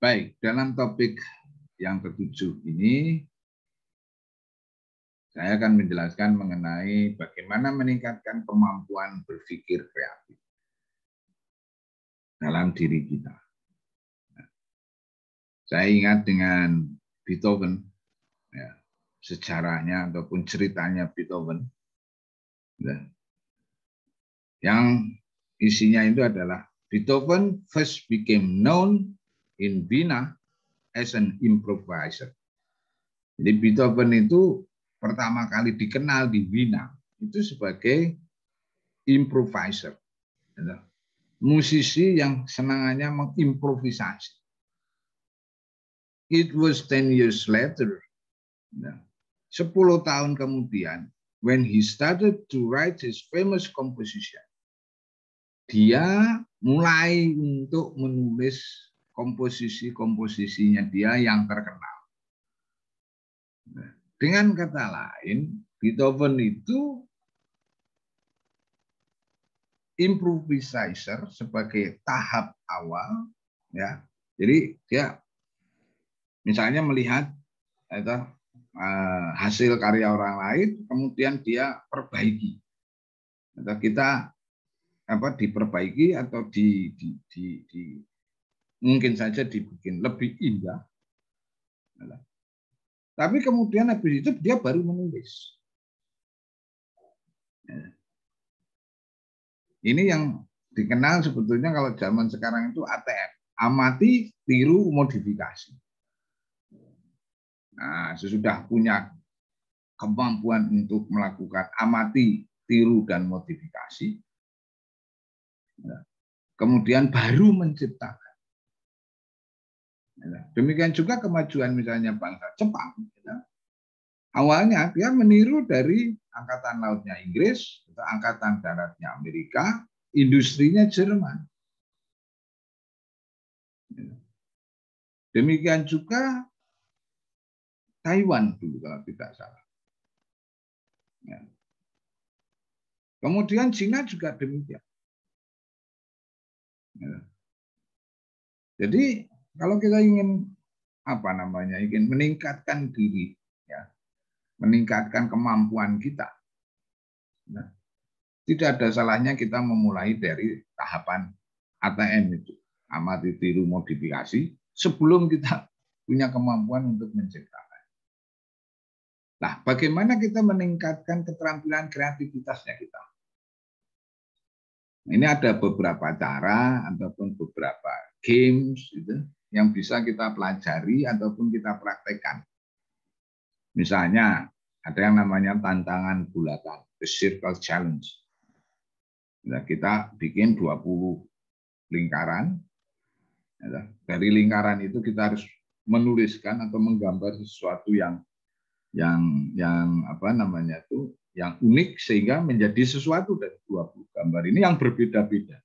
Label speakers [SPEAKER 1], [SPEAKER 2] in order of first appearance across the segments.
[SPEAKER 1] Baik, dalam topik yang ketujuh ini, saya akan menjelaskan mengenai bagaimana meningkatkan kemampuan berpikir kreatif dalam diri kita. Saya ingat dengan Beethoven, ya, sejarahnya ataupun ceritanya Beethoven, ya, yang isinya itu adalah Beethoven first became known in Vienna as an improviser. Jadi Beethoven itu pertama kali dikenal di Wina itu sebagai improviser, musisi yang senangannya mengimprovisasi. It was 10 years later, 10 tahun kemudian, when he started to write his famous composition, dia mulai untuk menulis komposisi-komposisinya dia yang terkenal. Dengan kata lain, Beethoven itu improviser sebagai tahap awal, ya. Jadi dia misalnya melihat hasil karya orang lain, kemudian dia perbaiki, atau kita diperbaiki atau mungkin saja dibikin lebih indah. Tapi kemudian habis itu dia baru menulis. Ini yang dikenal sebetulnya kalau zaman sekarang itu ATM, amati, tiru, modifikasi. Nah, sesudah punya kemampuan untuk melakukan amati, tiru, dan modifikasi, kemudian baru menciptakan. Demikian juga kemajuan misalnya bangsa Jepang. Awalnya dia meniru dari angkatan lautnya Inggris, angkatan daratnya Amerika, industrinya Jerman. Demikian juga Taiwan dulu kalau tidak salah. Kemudian Cina juga demikian. Jadi kalau kita ingin ingin meningkatkan diri, ya, meningkatkan kemampuan kita, nah, tidak ada salahnya kita memulai dari tahapan ATM itu, amati, tiru, modifikasi, sebelum kita punya kemampuan untuk menciptakan. Nah, bagaimana kita meningkatkan keterampilan kreativitasnya kita? Ini ada beberapa cara ataupun beberapa games gitu, yang bisa kita pelajari ataupun kita praktekkan. Misalnya ada yang namanya tantangan bulatan, the circle challenge. Nah, kita bikin 20 lingkaran. Dari lingkaran itu kita harus menuliskan atau menggambar sesuatu yang yang unik sehingga menjadi sesuatu dari 20 gambar ini yang berbeda-beda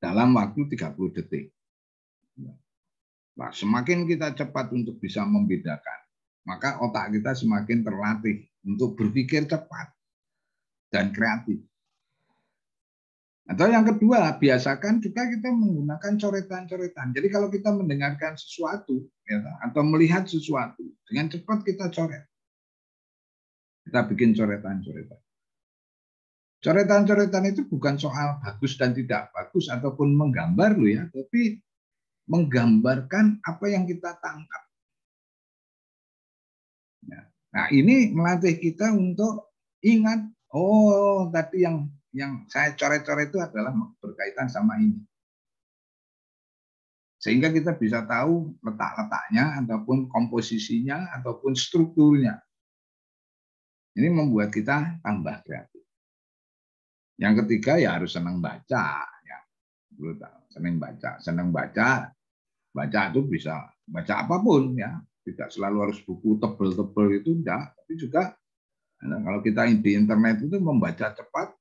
[SPEAKER 1] dalam waktu 30 detik. Nah, semakin kita cepat untuk bisa membedakan, maka otak kita semakin terlatih untuk berpikir cepat dan kreatif. Atau yang kedua, biasakan juga kita menggunakan coretan-coretan. Jadi kalau kita mendengarkan sesuatu, ya, atau melihat sesuatu, dengan cepat kita coret. Kita bikin coretan-coretan. Coretan-coretan itu bukan soal bagus dan tidak bagus ataupun menggambar loh ya, tapi menggambarkan apa yang kita tangkap. Nah, ini melatih kita untuk ingat, oh tadi yang saya coret-coret itu adalah berkaitan sama ini. Sehingga kita bisa tahu letak-letaknya ataupun komposisinya ataupun strukturnya. Ini membuat kita tambah kreatif. Yang ketiga ya harus senang baca, ya. Senang baca itu bisa baca apapun ya, tidak selalu harus buku tebel-tebel itu enggak, tapi juga kalau kita di internet itu membaca cepat,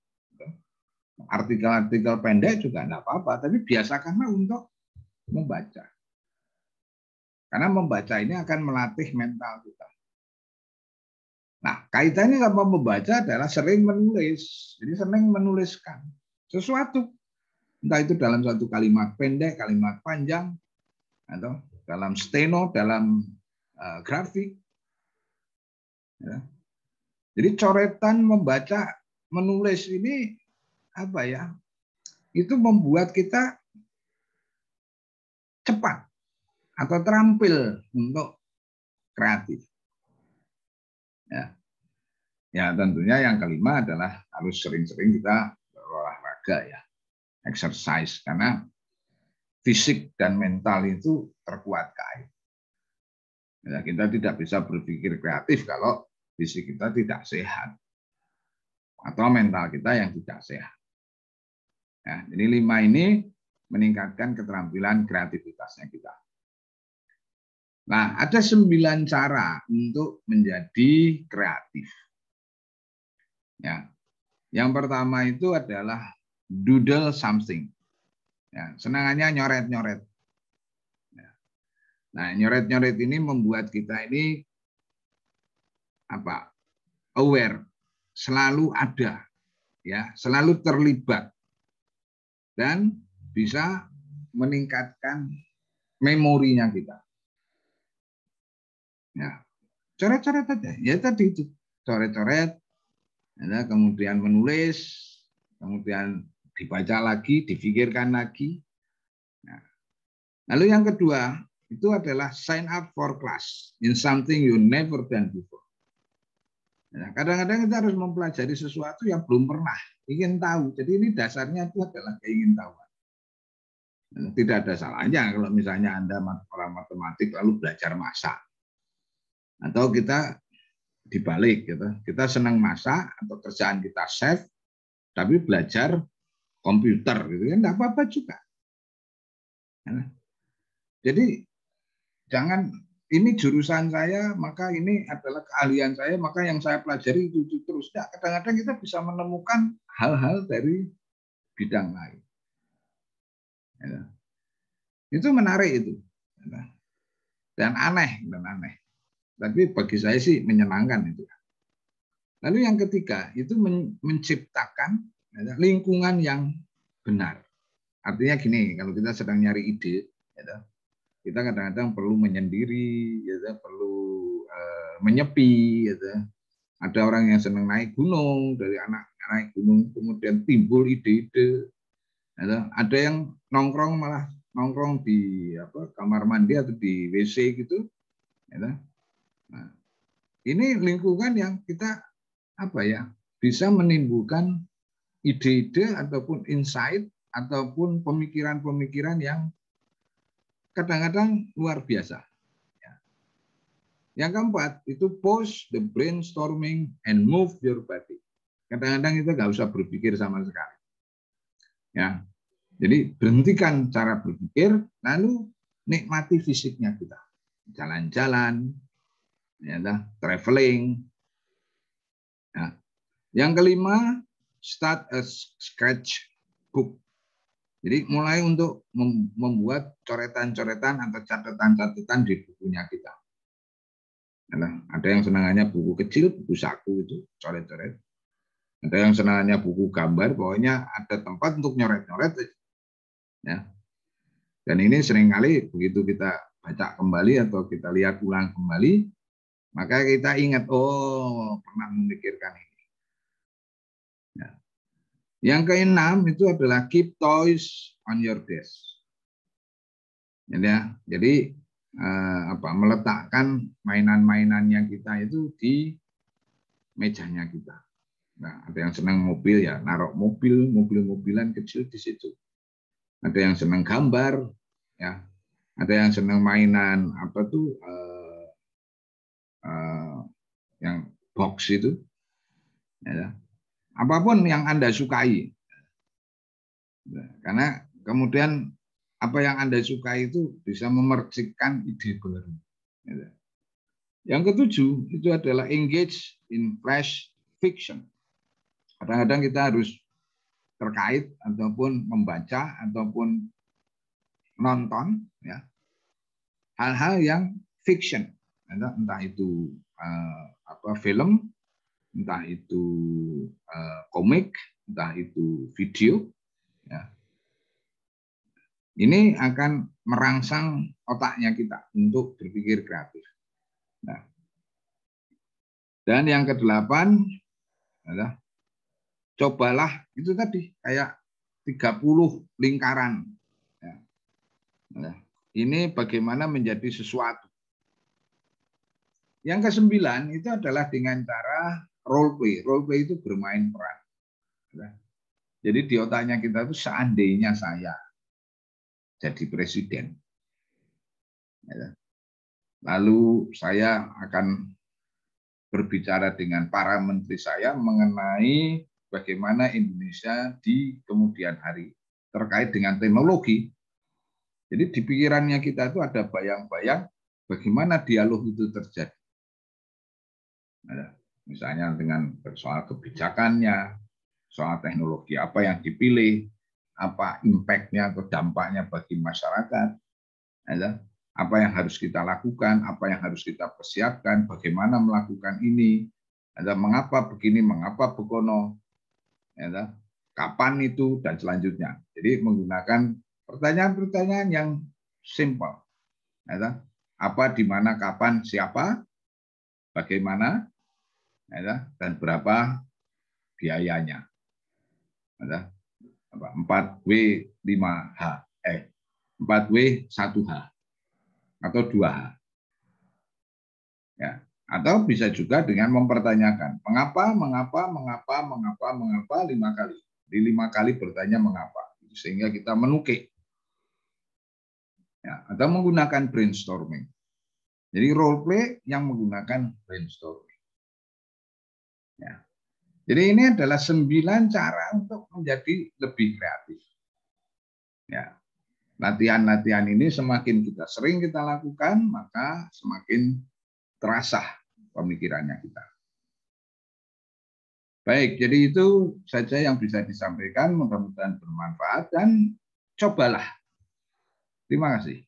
[SPEAKER 1] artikel-artikel pendek juga enggak apa-apa, tapi biasakanlah untuk membaca. Karena membaca ini akan melatih mental kita. Nah, kaitannya sama membaca adalah sering menulis. Jadi sering menuliskan sesuatu. Entah itu dalam satu kalimat pendek, kalimat panjang, atau dalam steno, dalam grafik. Ya. Jadi coretan, membaca, menulis ini apa ya? Itu membuat kita cepat atau terampil untuk kreatif. Ya. Ya, tentunya yang kelima adalah harus sering-sering kita berolahraga ya, exercise, karena fisik dan mental itu terkuatkan. Ya, kita tidak bisa berpikir kreatif kalau fisik kita tidak sehat atau mental kita yang tidak sehat. Ya, jadi 5 ini meningkatkan keterampilan kreativitasnya kita. Nah, ada 9 cara untuk menjadi kreatif. Ya, yang pertama itu adalah doodle something. Ya, senangannya nyoret-nyoret. Ya. Nah, nyoret-nyoret ini membuat kita ini apa? Aware, selalu ada, ya, selalu terlibat dan bisa meningkatkan memorinya kita. Ya, coret-coret aja. Ya tadi itu, coret-coret, ya, kemudian menulis, kemudian dibaca lagi, difikirkan lagi. Nah, lalu yang kedua itu adalah sign up for class in something you never done before. Nah, kadang-kadang kita harus mempelajari sesuatu yang belum pernah, ingin tahu. Jadi ini dasarnya itu adalah keingintahuan. Tidak ada salahnya kalau misalnya Anda orang matematik lalu belajar masak. Atau kita dibalik, gitu. Kita senang masak atau kerjaan kita chef, tapi belajar komputer, gitu kan, nggak apa-apa juga. Jadi jangan ini jurusan saya, maka ini adalah keahlian saya, maka yang saya pelajari itu terus. Nah, kadang-kadang kita bisa menemukan hal-hal dari bidang lain. Ya. Itu menarik itu. Dan aneh. Tapi bagi saya sih menyenangkan itu. Lalu yang ketiga, itu menciptakan lingkungan yang benar. Artinya gini, kalau kita sedang nyari ide, kita kadang-kadang perlu menyendiri, perlu menyepi. Ada orang yang senang naik gunung, dari anak naik gunung kemudian timbul ide-ide. Ada yang nongkrong malah nongkrong di kamar mandi atau di WC gitu. Nah, ini lingkungan yang kita bisa menimbulkan ide-ide ataupun insight ataupun pemikiran-pemikiran yang kadang-kadang luar biasa. Yang keempat itu pause the brainstorming and move your body. Kadang-kadang kita nggak usah berpikir sama sekali. Ya, jadi berhentikan cara berpikir, lalu nikmati fisiknya kita, jalan-jalan, traveling. Ya. Yang kelima, start a sketchbook. Jadi mulai untuk membuat coretan-coretan atau catatan-catatan di bukunya kita. Ada yang senangannya buku kecil, buku saku itu, coret-coret. Ada yang senangannya buku gambar, pokoknya ada tempat untuk nyoret-nyoret. Ya. Dan ini seringkali begitu kita baca kembali atau kita lihat ulang kembali, maka kita ingat, oh pernah memikirkan ini. Ya. Yang keenam itu adalah keep toys on your desk. Ya, jadi meletakkan mainan-mainannya kita itu di mejanya kita. Nah, ada yang senang mobil ya, naruh mobil-mobilan kecil di situ. Ada yang senang gambar, ya. Ada yang senang mainan yang box itu. Ya. Apapun yang Anda sukai. Karena kemudian apa yang Anda sukai itu bisa memercikkan ide baru. Yang ketujuh itu adalah engage in flash fiction. Kadang-kadang kita harus terkait ataupun membaca ataupun nonton ya hal-hal yang fiction, entah itu film, entah itu komik, entah itu video. Ya. Ini akan merangsang otaknya kita untuk berpikir kreatif. Nah, dan yang kedelapan adalah cobalah itu tadi kayak 30 lingkaran. Nah, ini bagaimana menjadi sesuatu. Yang ke-9 itu adalah dengan cara role play. Role play itu bermain peran. Jadi di otaknya kita itu seandainya saya jadi presiden. Lalu saya akan berbicara dengan para menteri saya mengenai bagaimana Indonesia di kemudian hari terkait dengan teknologi. Jadi di pikirannya kita itu ada bayang-bayang bagaimana dialog itu terjadi. Misalnya dengan soal kebijakannya, soal teknologi apa yang dipilih, apa impact-nya atau dampaknya bagi masyarakat, apa yang harus kita lakukan, apa yang harus kita persiapkan, bagaimana melakukan ini, mengapa begini, mengapa begono, kapan itu, dan selanjutnya. Jadi menggunakan pertanyaan-pertanyaan yang simple. Apa, di mana, kapan, siapa, bagaimana, dan berapa biayanya. 4W5H, 4W1H, atau 2H. Ya. Atau bisa juga dengan mempertanyakan, mengapa 5 kali. Di 5 kali bertanya mengapa, sehingga kita menukik. Ya. Atau menggunakan brainstorming. Jadi role play yang menggunakan brainstorming. Ya. Jadi ini adalah 9 cara untuk menjadi lebih kreatif. Ya. Latihan-latihan ini semakin kita sering kita lakukan, maka semakin terasa pemikirannya kita. Baik, jadi itu saja yang bisa disampaikan. Mudah-mudahan bermanfaat dan cobalah. Terima kasih.